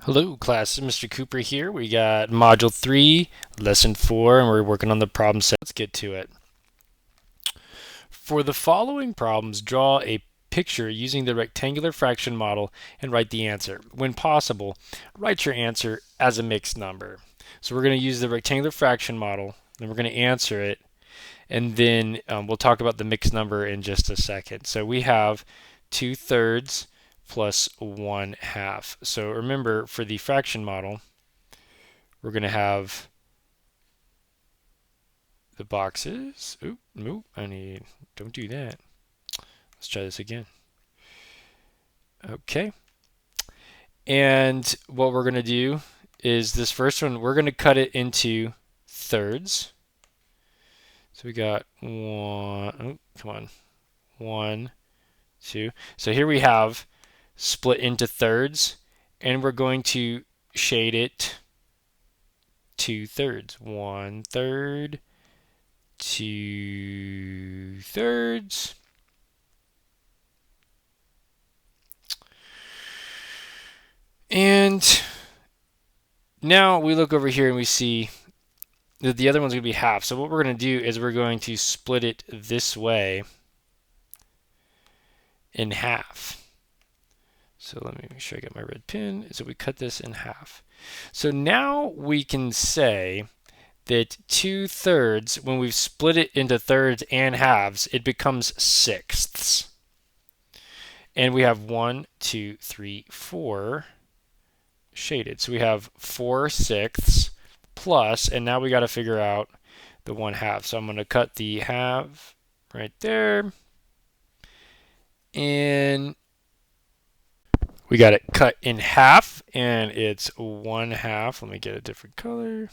Hello class, Mr. Cooper here. We got Module 3, Lesson 4, and we're working on the problem set. Let's get to it. For the following problems, draw a picture using the rectangular fraction model and write the answer. When possible, write your answer as a mixed number. So we're going to use the rectangular fraction model, and we're going to answer it, and then we'll talk about the mixed number in just a second. So we have 2/3 plus 1/2. So remember, for the fraction model, we're going to have the boxes. Oop, nope, don't do that. Let's try this again. Okay. And what we're going to do is this first one, we're going to cut it into thirds. So we got one, oh, come on, 1, 2. So here we have split into thirds, and we're going to shade it 2/3. 1/3, 2/3. And now we look over here and we see that the other one's going to be half. So what we're going to do is we're going to split it this way in half. So let me make sure I get my red pen. So we cut this in half. So now we can say that 2/3, when we've split it into thirds and halves, it becomes sixths. And we have 1, 2, 3, 4 shaded. So we have 4/6 plus, and now we got to figure out the 1/2. So I'm going to cut the half right there. And we got it cut in half, and it's 1/2. Let me get a different color.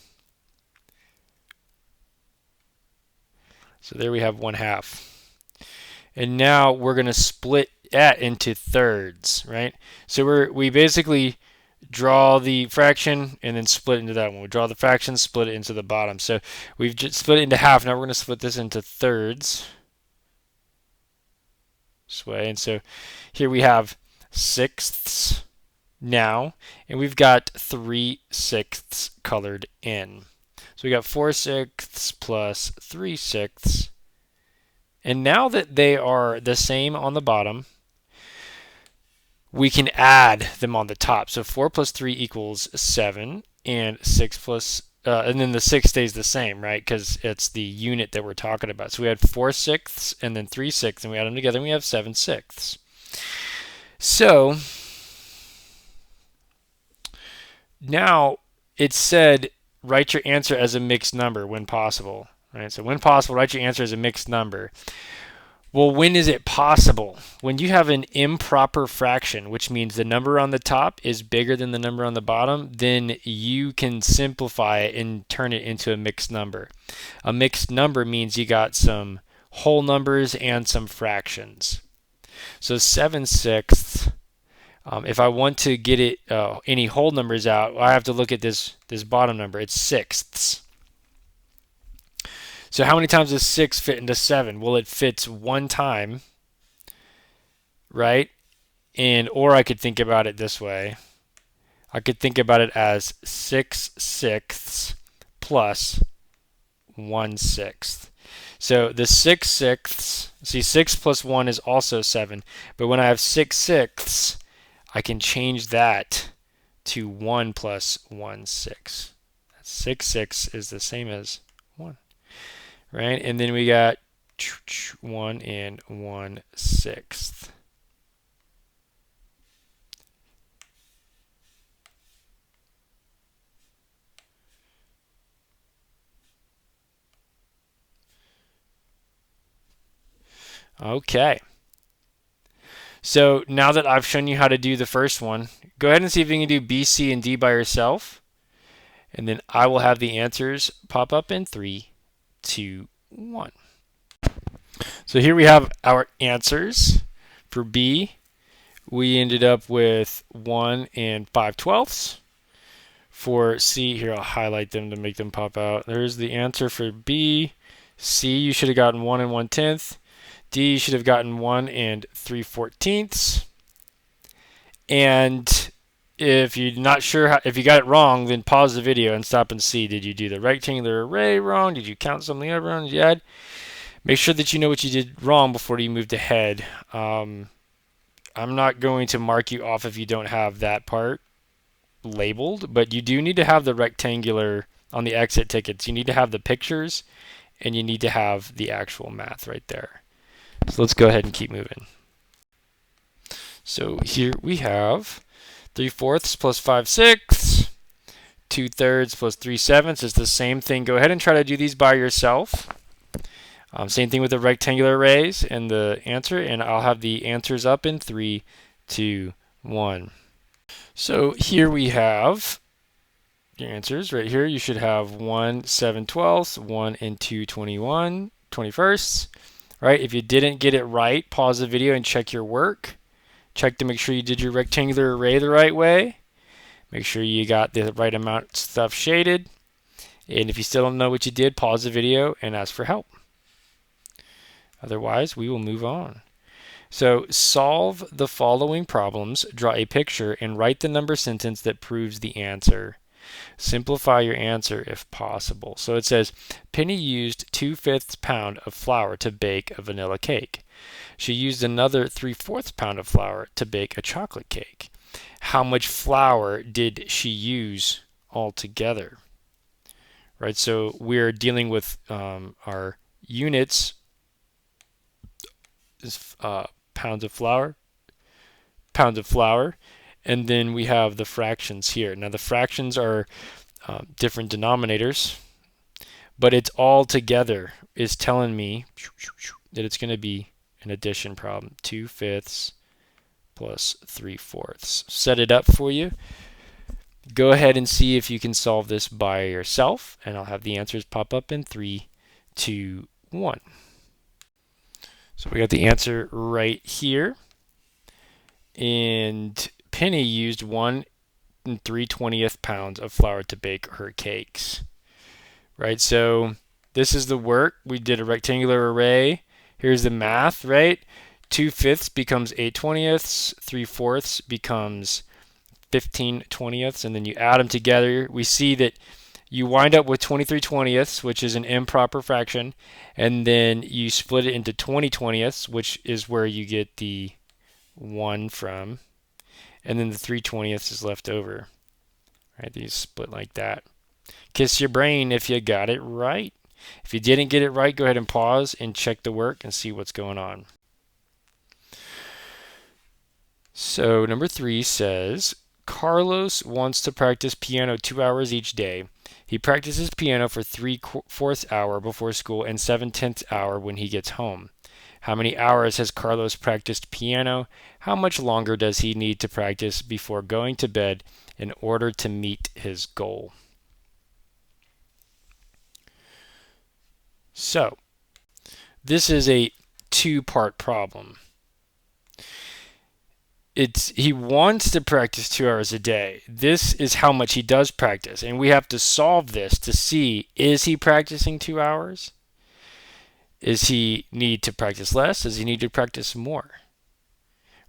So there we have 1/2. And now we're going to split that into thirds, right? So we basically draw the fraction and then split into that one. We draw the fraction, split it into the bottom. So we've just split it into half. Now we're going to split this into thirds this way. And so here we have sixths now, and we've got 3/6 colored in. So we got 4/6 plus 3/6. And now that they are the same on the bottom, we can add them on the top. So 4 plus 3 equals 7, and 6 plus, and then the 6 stays the same, right? Because it's the unit that we're talking about. So we had 4/6 and then 3/6, and we add them together, and we have 7/6. So now it said write your answer as a mixed number when possible, right? So when possible, write your answer as a mixed number. Well, when is it possible? When you have an improper fraction, which means the number on the top is bigger than the number on the bottom, then you can simplify it and turn it into a mixed number. A mixed number means you got some whole numbers and some fractions. So 7/6, if I want to get it any whole numbers out, I have to look at this bottom number. It's sixths. So how many times does 6 fit into 7? Well, it fits one time, right? Or I could think about it this way. I could think about it as 6/6 plus 1/6. So the 6/6, see, 6 plus 1 is also 7. But when I have 6/6, I can change that to 1 plus 1/6. 6/6 is the same as 1. Right? And then we got 1 and 1/6. Okay. So now that I've shown you how to do the first one, go ahead and see if you can do B, C, and D by yourself. And then I will have the answers pop up in 3, 2, 1. So here we have our answers. For B, we ended up with 1 and 5/12. For C, here I'll highlight them to make them pop out. There's the answer for B. C, you should have gotten 1 and 1/10. D, you should have gotten 1 and 3/14. And if you're not sure if you got it wrong, then pause the video and stop and see. Did you do the rectangular array wrong? Did you count something up wrong? Did you add? Make sure that you know what you did wrong before you moved ahead. I'm not going to mark you off if you don't have that part labeled, but you do need to have the rectangular on the exit tickets. You need to have the pictures, and you need to have the actual math right there. So let's go ahead and keep moving. So here we have 3/4 plus 5/6, 2/3 plus 3/7 is the same thing. Go ahead and try to do these by yourself. Same thing with the rectangular arrays and the answer, and I'll have the answers up in 3, 2, 1. So here we have your answers right here. You should have 1 7/12, 1 and 2 21/21. Right? If you didn't get it right, pause the video and check your work. Check to make sure you did your rectangular array the right way. Make sure you got the right amount of stuff shaded. And if you still don't know what you did, pause the video and ask for help. Otherwise, we will move on. So solve the following problems, draw a picture, and write the number sentence that proves the answer. Simplify your answer if possible. So it says, Penny used 2/5 pound of flour to bake a vanilla cake. She used another 3/4 pound of flour to bake a chocolate cake. How much flour did she use altogether? Right, so we're dealing with our units is pounds of flour, and then we have the fractions here. Now the fractions are different denominators, but it's all together is telling me that it's going to be an addition problem. 2/5 plus 3/4. Set it up for you. Go ahead and see if you can solve this by yourself, and I'll have the answers pop up in 3, 2, 1. So we got the answer right here. And Penny used 1 3/20 pounds of flour to bake her cakes. Right, so this is the work. We did a rectangular array. Here's the math, right? 2/5 becomes 8/20, 3/4 becomes 15/20, and then you add them together. We see that you wind up with 23/20, which is an improper fraction, and then you split it into 20/20, which is where you get the 1 from, and then the 3/20 is left over. Right, these split like that. Kiss your brain if you got it right. If you didn't get it right, go ahead and pause and check the work and see what's going on. So number 3 says, Carlos wants to practice piano 2 hours each day. He practices piano for 3/4 hour before school and 7/10 hour when he gets home. How many hours has Carlos practiced piano? How much longer does he need to practice before going to bed in order to meet his goal? So, this is a two-part problem. He wants to practice 2 hours a day. This is how much he does practice, and we have to solve this to see, is he practicing 2 hours? Is he need to practice less? Does he need to practice more?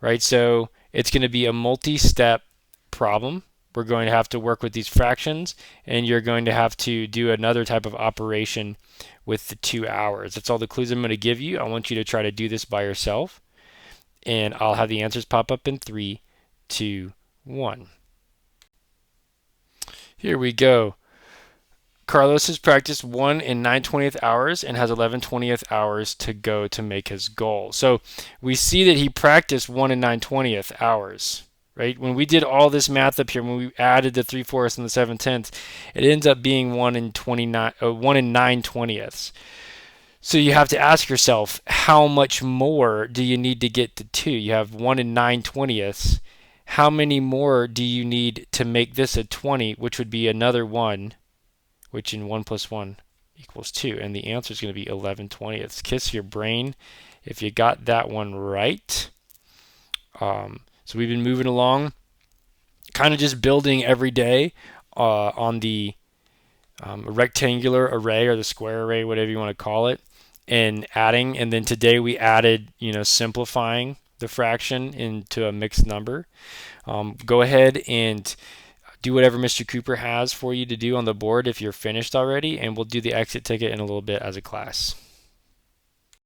Right, so it's going to be a multi-step problem. We're going to have to work with these fractions, and you're going to have to do another type of operation with the 2 hours. That's all the clues I'm going to give you. I want you to try to do this by yourself, and I'll have the answers pop up in 3, 2, 1. Here we go. Carlos has practiced 1 9/20 hours and has 11/20 hours to go to make his goal. So we see that he practiced 1 9/20 hours. Right? When we did all this math up here, when we added the 3/4 and the 7/10, it ends up being 1 9/20. So you have to ask yourself, how much more do you need to get to 2? You have 1 9/20. How many more do you need to make this a 20, which would be another 1, which in 1 plus 1 equals 2? And the answer is going to be 11/20. Kiss your brain if you got that one right. So we've been moving along, kind of just building every day on the rectangular array or the square array, whatever you want to call it, and adding. And then today we added, simplifying the fraction into a mixed number. Go ahead and do whatever Mr. Cooper has for you to do on the board if you're finished already, and we'll do the exit ticket in a little bit as a class.